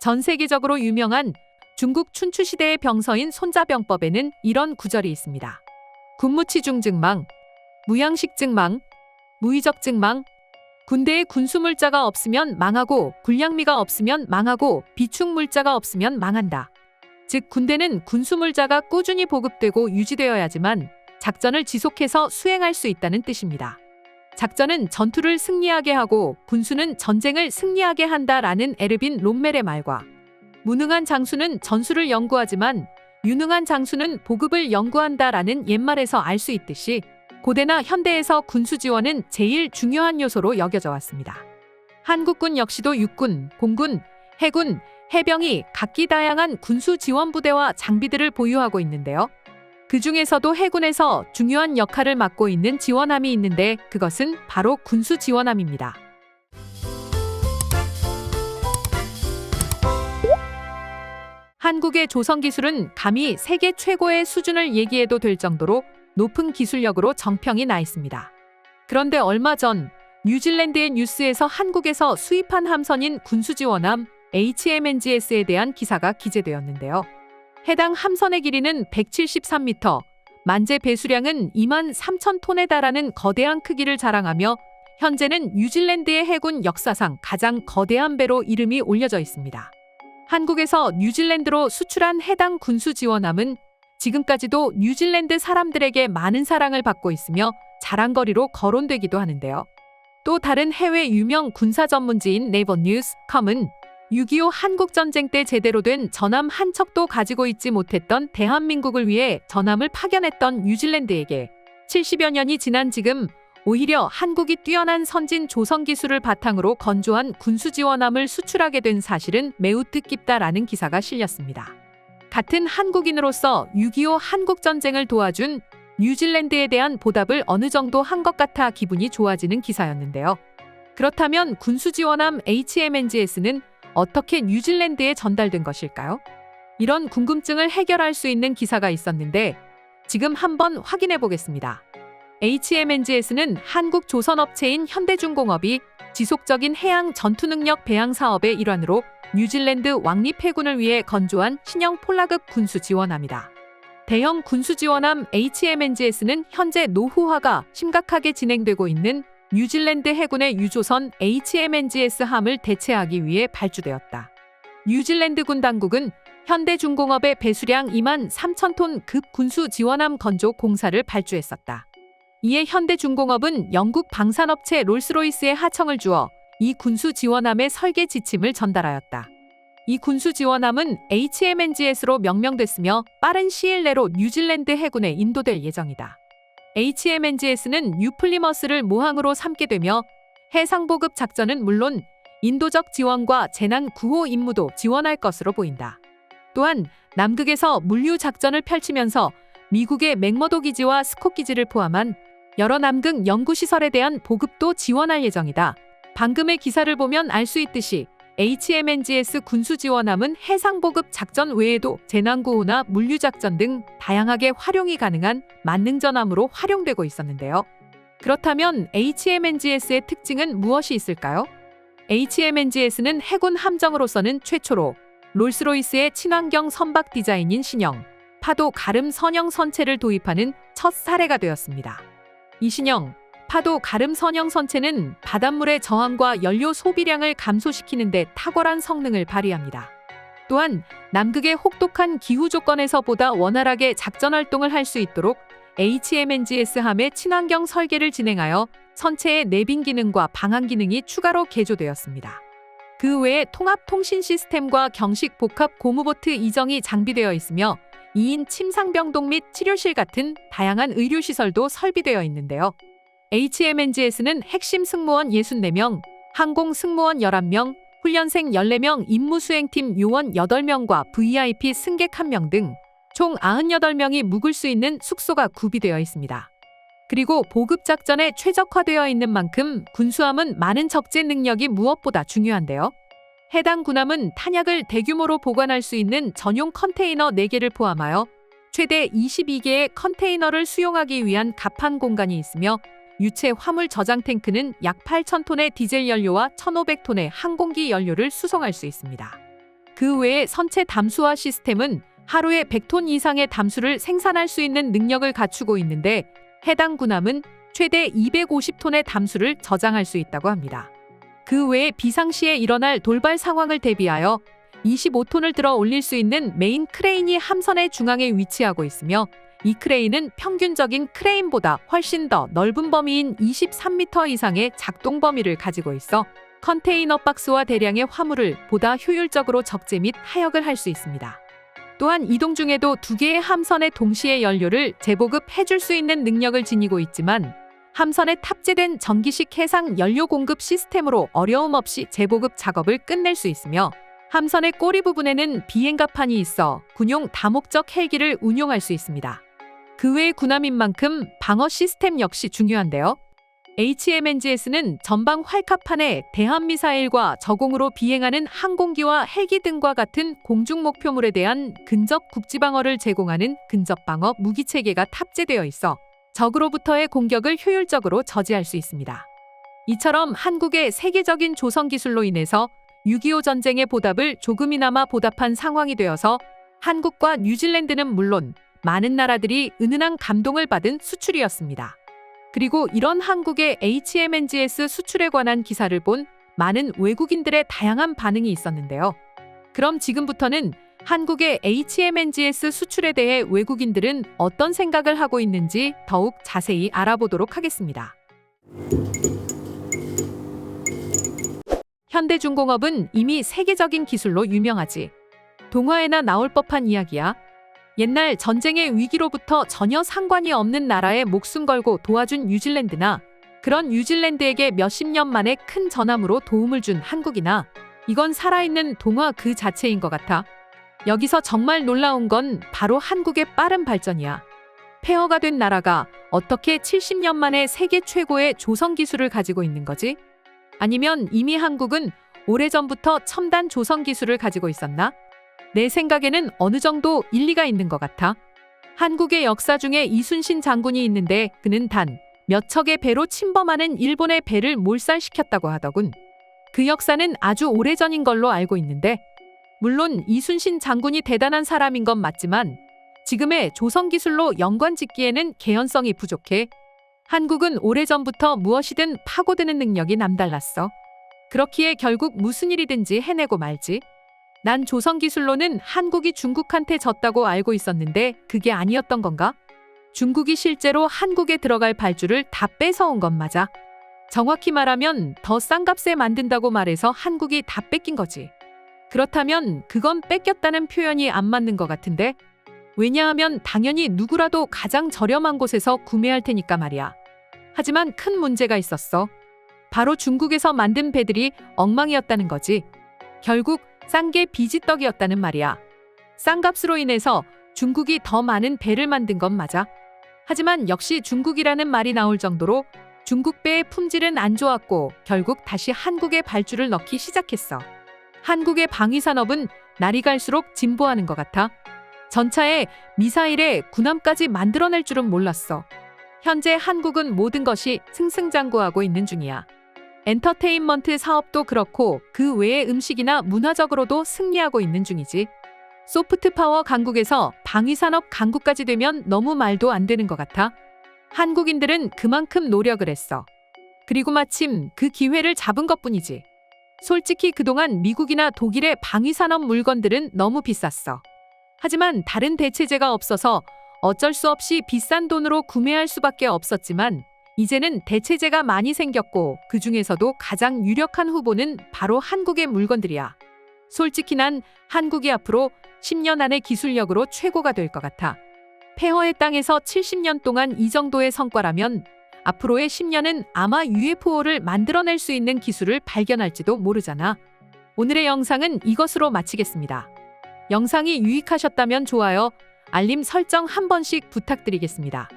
전 세계적으로 유명한 중국 춘추시대의 병서인 손자병법에는 이런 구절이 있습니다. 군무치중증망, 무양식증망, 무의적증망. 군대에 군수물자가 없으면 망하고 군량미가 없으면 망하고 비축물자가 없으면 망한다. 즉 군대는 군수물자가 꾸준히 보급되고 유지되어야지만 작전을 지속해서 수행할 수 있다는 뜻입니다. 작전은 전투를 승리하게 하고 군수는 전쟁을 승리하게 한다라는 에르빈 롬멜의 말과 무능한 장수는 전술을 연구하지만 유능한 장수는 보급을 연구한다라는 옛말에서 알 수 있듯이 고대나 현대에서 군수 지원은 제일 중요한 요소로 여겨져 왔습니다. 한국군 역시도 육군, 공군, 해군, 해병이 각기 다양한 군수 지원 부대와 장비들을 보유하고 있는데요. 그 중에서도 해군에서 중요한 역할을 맡고 있는 지원함이 있는데 그것은 바로 군수 지원함입니다. 한국의 조선 기술은 감히 세계 최고의 수준을 얘기해도 될 정도로 높은 기술력으로 정평이 나 있습니다. 그런데 얼마 전 뉴질랜드의 뉴스에서 한국에서 수입한 함선인 군수지원함 HMNGS에 대한 기사가 기재되었는데요. 해당 함선의 길이는 173m, 만재 배수량은 23,000톤에 달하는 거대한 크기를 자랑하며 현재는 뉴질랜드의 해군 역사상 가장 거대한 배로 이름이 올려져 있습니다. 한국에서 뉴질랜드로 수출한 해당 군수지원함은 지금까지도 뉴질랜드 사람들에게 많은 사랑을 받고 있으며 자랑거리로 거론되기도 하는데요. 또 다른 해외 유명 군사 전문지인 네이버뉴스컴은 6.25 한국전쟁 때 제대로 된 전함 한 척도 가지고 있지 못했던 대한민국을 위해 전함을 파견했던 뉴질랜드에게 70여 년이 지난 지금 오히려 한국이 뛰어난 선진 조선 기술을 바탕으로 건조한 군수지원함을 수출하게 된 사실은 매우 뜻깊다라는 기사가 실렸습니다. 같은 한국인으로서 6.25 한국전쟁을 도와준 뉴질랜드에 대한 보답을 어느 정도 한 것 같아 기분이 좋아지는 기사였는데요. 그렇다면 군수지원함 HMNGS는 어떻게 뉴질랜드에 전달된 것일까요? 이런 궁금증을 해결할 수 있는 기사가 있었는데 지금 한번 확인해 보겠습니다. HMNGS는 한국 조선업체인 현대중공업이 지속적인 해양 전투능력 배양 사업의 일환으로 뉴질랜드 왕립해군을 위해 건조한 신형 폴라급 군수지원함이다. 대형 군수지원함 HMNGS는 현재 노후화가 심각하게 진행되고 있는 뉴질랜드 해군의 유조선 HMNGS 함을 대체하기 위해 발주되었다. 뉴질랜드군 당국은 현대중공업의 배수량 23,000톤 급 군수지원함 건조 공사를 발주했었다. 이에 현대중공업은 영국 방산업체 롤스로이스에 하청을 주어 이 군수지원함의 설계 지침을 전달하였다. 이 군수지원함은 HMNGS로 명명됐으며 빠른 시일 내로 뉴질랜드 해군에 인도될 예정이다. HMNGS는 뉴플리머스를 모항으로 삼게 되며 해상보급 작전은 물론 인도적 지원과 재난 구호 임무도 지원할 것으로 보인다. 또한 남극에서 물류 작전을 펼치면서 미국의 맥머도 기지와 스콧 기지를 포함한 여러 남극 연구시설에 대한 보급도 지원할 예정이다. 방금의 기사를 보면 알 수 있듯이 HMNGS 군수지원함은 해상보급 작전 외에도 재난구호나 물류작전 등 다양하게 활용이 가능한 만능전함으로 활용되고 있었는데요. 그렇다면 HMNGS의 특징은 무엇이 있을까요? HMNGS는 해군 함정으로서는 최초로 롤스로이스의 친환경 선박 디자인인 신형 파도 가름 선형 선체를 도입하는 첫 사례가 되었습니다. 이 신형 파도 가름 선형 선체는 바닷물의 저항과 연료 소비량을 감소시키는 데 탁월한 성능을 발휘합니다. 또한 남극의 혹독한 기후 조건에서 보다 원활하게 작전 활동을 할 수 있도록 HMNGS 함의 친환경 설계를 진행하여 선체의 내빈 기능과 방한 기능이 추가로 개조되었습니다. 그 외에 통합 통신 시스템과 경식 복합 고무보트 이정이 장비되어 있으며 2인 침상병동 및 치료실 같은 다양한 의료시설도 설비되어 있는데요. HMNGS는 핵심 승무원 64명, 항공 승무원 11명, 훈련생 14명, 임무수행팀 요원 8명과 VIP 승객 1명 등 총 98명이 묵을 수 있는 숙소가 구비되어 있습니다. 그리고 보급작전에 최적화되어 있는 만큼 군수함은 많은 적재 능력이 무엇보다 중요한데요. 해당 군함은 탄약을 대규모로 보관할 수 있는 전용 컨테이너 4개를 포함하여 최대 22개의 컨테이너를 수용하기 위한 갑판 공간이 있으며 유체 화물 저장 탱크는 약 8,000톤의 디젤 연료와 1,500톤의 항공기 연료를 수송할 수 있습니다. 그 외에 선체 담수화 시스템은 하루에 100톤 이상의 담수를 생산할 수 있는 능력을 갖추고 있는데 해당 군함은 최대 250톤의 담수를 저장할 수 있다고 합니다. 그 외에 비상시에 일어날 돌발 상황을 대비하여 25톤을 들어 올릴 수 있는 메인 크레인이 함선의 중앙에 위치하고 있으며 이 크레인은 평균적인 크레인보다 훨씬 더 넓은 범위인 23m 이상의 작동 범위를 가지고 있어 컨테이너 박스와 대량의 화물을 보다 효율적으로 적재 및 하역을 할 수 있습니다. 또한 이동 중에도 2개의 함선에 동시에 연료를 재보급해줄 수 있는 능력을 지니고 있지만 함선에 탑재된 전기식 해상 연료 공급 시스템으로 어려움 없이 재보급 작업을 끝낼 수 있으며 함선의 꼬리 부분에는 비행갑판이 있어 군용 다목적 헬기를 운용할 수 있습니다. 그 외의 군함인 만큼 방어 시스템 역시 중요한데요. HMNGS는 전방 활카판에 대함미사일과 저공으로 비행하는 항공기와 헬기 등과 같은 공중 목표물에 대한 근접 국지방어를 제공하는 근접방어 무기체계가 탑재되어 있어 적으로부터의 공격을 효율적으로 저지할 수 있습니다. 이처럼 한국의 세계적인 조성 기술로 인해서 6.25 전쟁의 보답을 조금이나마 보답한 상황이 되어서 한국과 뉴질랜드는 물론 많은 나라들이 은은한 감동을 받은 수출이었습니다. 그리고 이런 한국의 HMNGS 수출에 관한 기사를 본 많은 외국인들의 다양한 반응이 있었는데요. 그럼 지금부터는 한국의 HMNGS 수출에 대해 외국인들은 어떤 생각을 하고 있는지 더욱 자세히 알아보도록 하겠습니다. 현대중공업은 이미 세계적인 기술로 유명하지. 동화에나 나올 법한 이야기야. 옛날 전쟁의 위기로부터 전혀 상관이 없는 나라에 목숨 걸고 도와준 뉴질랜드나 그런 뉴질랜드에게 몇십 년 만에 큰 전함으로 도움을 준 한국이나 이건 살아있는 동화 그 자체인 것 같아. 여기서 정말 놀라운 건 바로 한국의 빠른 발전이야. 폐허가 된 나라가 어떻게 70년 만에 세계 최고의 조성 기술을 가지고 있는 거지? 아니면 이미 한국은 오래전부터 첨단 조성 기술을 가지고 있었나? 내 생각에는 어느 정도 일리가 있는 것 같아. 한국의 역사 중에 이순신 장군이 있는데 그는 단 몇 척의 배로 침범하는 일본의 배를 몰살시켰다고 하더군. 그 역사는 아주 오래전인 걸로 알고 있는데 물론 이순신 장군이 대단한 사람인 건 맞지만 지금의 조성 기술로 연관 짓기에는 개연성이 부족해. 한국은 오래전부터 무엇이든 파고드는 능력이 남달랐어. 그렇기에 결국 무슨 일이든지 해내고 말지. 난 조성 기술로는 한국이 중국한테 졌다고 알고 있었는데 그게 아니었던 건가? 중국이 실제로 한국에 들어갈 발주를 다 뺏어온 건 맞아. 정확히 말하면 더 싼 값에 만든다고 말해서 한국이 다 뺏긴 거지. 그렇다면 그건 뺏겼다는 표현이 안 맞는 것 같은데? 왜냐하면 당연히 누구라도 가장 저렴한 곳에서 구매할 테니까 말이야. 하지만 큰 문제가 있었어. 바로 중국에서 만든 배들이 엉망이었다는 거지. 결국 싼 게 비지떡이었다는 말이야. 싼 값으로 인해서 중국이 더 많은 배를 만든 건 맞아. 하지만 역시 중국이라는 말이 나올 정도로 중국 배의 품질은 안 좋았고 결국 다시 한국에 발주를 넣기 시작했어. 한국의 방위산업은 날이 갈수록 진보하는 것 같아. 전차에 미사일에 군함까지 만들어낼 줄은 몰랐어. 현재 한국은 모든 것이 승승장구하고 있는 중이야. 엔터테인먼트 사업도 그렇고 그 외의 음식이나 문화적으로도 승리하고 있는 중이지. 소프트파워 강국에서 방위산업 강국까지 되면 너무 말도 안 되는 것 같아. 한국인들은 그만큼 노력을 했어. 그리고 마침 그 기회를 잡은 것뿐이지. 솔직히 그동안 미국이나 독일의 방위산업 물건들은 너무 비쌌어. 하지만 다른 대체제가 없어서 어쩔 수 없이 비싼 돈으로 구매할 수밖에 없었지만 이제는 대체제가 많이 생겼고 그 중에서도 가장 유력한 후보는 바로 한국의 물건들이야. 솔직히 난 한국이 앞으로 10년 안에 기술력으로 최고가 될 것 같아. 폐허의 땅에서 70년 동안 이 정도의 성과라면 앞으로의 10년은 아마 UFO를 만들어낼 수 있는 기술을 발견할지도 모르잖아. 오늘의 영상은 이것으로 마치겠습니다. 영상이 유익하셨다면 좋아요, 알림 설정 한 번씩 부탁드리겠습니다.